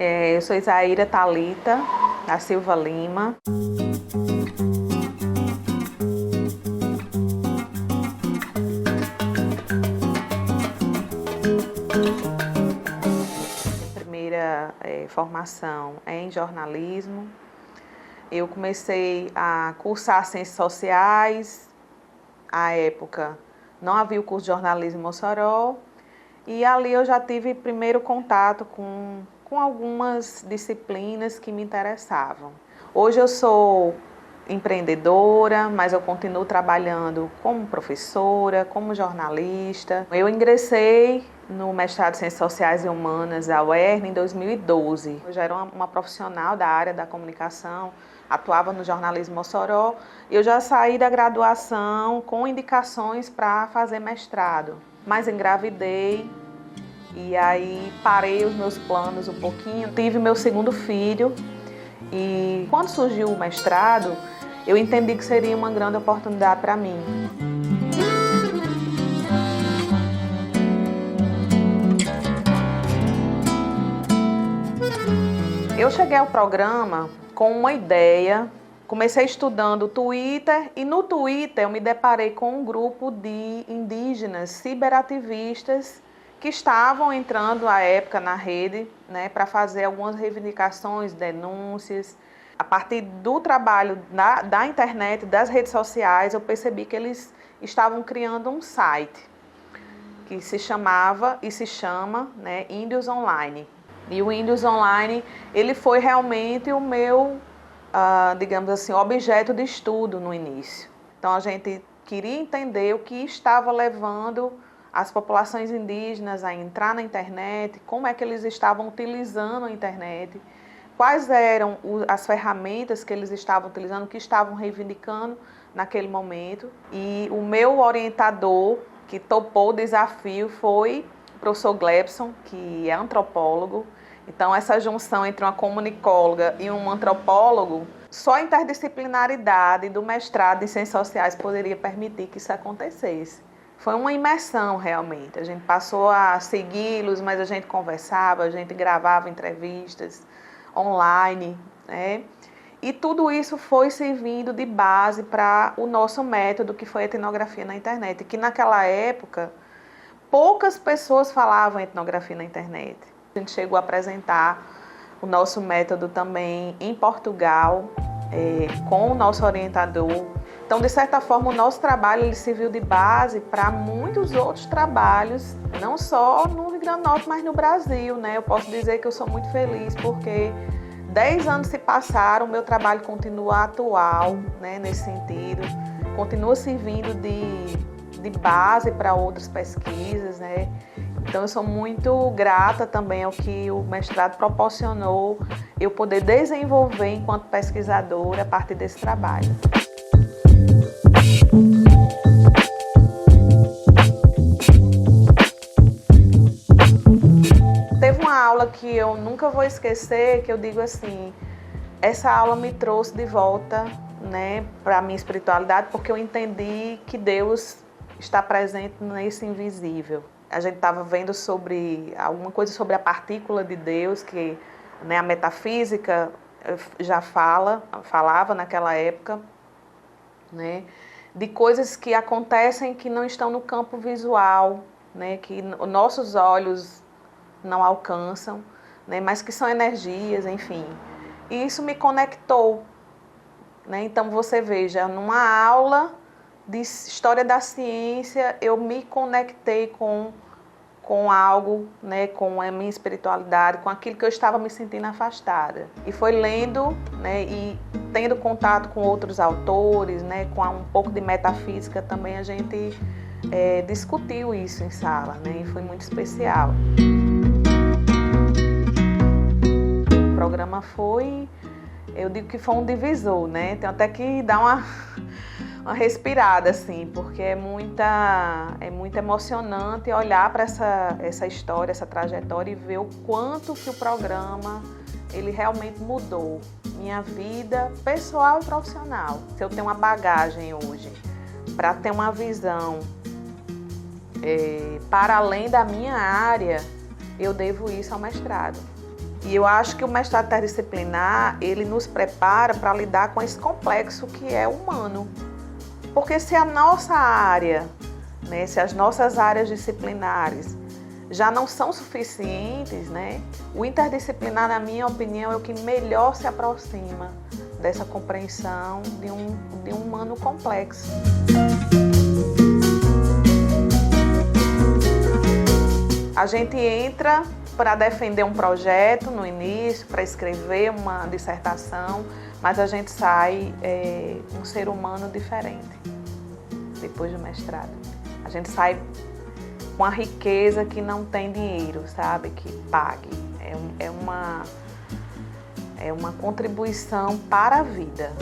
Eu sou Isaíra Thalita da Silva Lima. Primeira formação é em jornalismo. Eu comecei a cursar Ciências Sociais. À época não havia o curso de jornalismo em Mossoró. E ali eu já tive primeiro contato com algumas disciplinas que me interessavam. Hoje eu sou empreendedora, mas eu continuo trabalhando como professora, como jornalista. Eu ingressei no mestrado em Ciências Sociais e Humanas da UERN em 2012. Eu já era uma profissional da área da comunicação, atuava no jornalismo Mossoró, e eu já saí da graduação com indicações para fazer mestrado. Mas engravidei e aí parei os meus planos um pouquinho. Tive meu segundo filho e quando surgiu o mestrado, eu entendi que seria uma grande oportunidade para mim. Eu cheguei ao programa com uma ideia. Comecei estudando o Twitter e no Twitter eu me deparei com um grupo de indígenas ciberativistas que estavam entrando à época na rede, né, para fazer algumas reivindicações, denúncias. A partir do trabalho da internet, das redes sociais, eu percebi que eles estavam criando um site que se chamava e se chama, né, Índios Online. E o Índios Online, ele foi realmente o meu digamos assim, objeto de estudo no início. Então a gente queria entender o que estava levando as populações indígenas a entrar na internet, como é que eles estavam utilizando a internet, quais eram as ferramentas que eles estavam utilizando, que estavam reivindicando naquele momento. E o meu orientador, que topou o desafio, foi o professor Glebson, que é antropólogo. Então, essa junção entre uma comunicóloga e um antropólogo, só a interdisciplinaridade do mestrado em Ciências Sociais poderia permitir que isso acontecesse. Foi uma imersão, realmente. A gente passou a segui-los, mas a gente conversava, a gente gravava entrevistas online, né? E tudo isso foi servindo de base para o nosso método, que foi a etnografia na internet, que naquela época, poucas pessoas falavam etnografia na internet. A gente chegou a apresentar o nosso método também em Portugal, com o nosso orientador. Então, de certa forma, o nosso trabalho ele serviu de base para muitos outros trabalhos, não só no Rio Grande do Norte, mas no Brasil, né? Eu posso dizer que eu sou muito feliz porque 10 anos se passaram, o meu trabalho continua atual, né, nesse sentido, continua servindo de base para outras pesquisas, né? Então, eu sou muito grata também ao que o mestrado proporcionou eu poder desenvolver enquanto pesquisadora a partir desse trabalho. Teve uma aula que eu nunca vou esquecer, que eu digo assim, essa aula me trouxe de volta, né, para a minha espiritualidade, porque eu entendi que Deus está presente nesse invisível. A gente estava vendo sobre alguma coisa sobre a partícula de Deus, que, né, a metafísica já falava naquela época, né, de coisas que acontecem que não estão no campo visual, né, que nossos olhos não alcançam, né, mas que são energias, enfim. E isso me conectou, né? Então você veja, numa aula de história da ciência, eu me conectei com algo, né, com a minha espiritualidade, com aquilo que eu estava me sentindo afastada. E foi lendo, né, e tendo contato com outros autores, né, com um pouco de metafísica também, a gente discutiu isso em sala, né, e foi muito especial. O programa foi, eu digo que foi um divisor, né, tem até que dar uma respirada, assim, porque é muito emocionante olhar para essa história, essa trajetória e ver o quanto que o programa ele realmente mudou minha vida pessoal e profissional. Se eu tenho uma bagagem hoje para ter uma visão para além da minha área, eu devo isso ao mestrado. E eu acho que o mestrado interdisciplinar, ele nos prepara para lidar com esse complexo que é humano. Porque se a nossa área, né, se as nossas áreas disciplinares já não são suficientes, né, o interdisciplinar, na minha opinião, é o que melhor se aproxima dessa compreensão de um humano complexo. A gente entra para defender um projeto no início, para escrever uma dissertação, mas a gente sai um ser humano diferente depois do mestrado. A gente sai com a riqueza que não tem dinheiro, sabe? Que pague. É uma contribuição para a vida.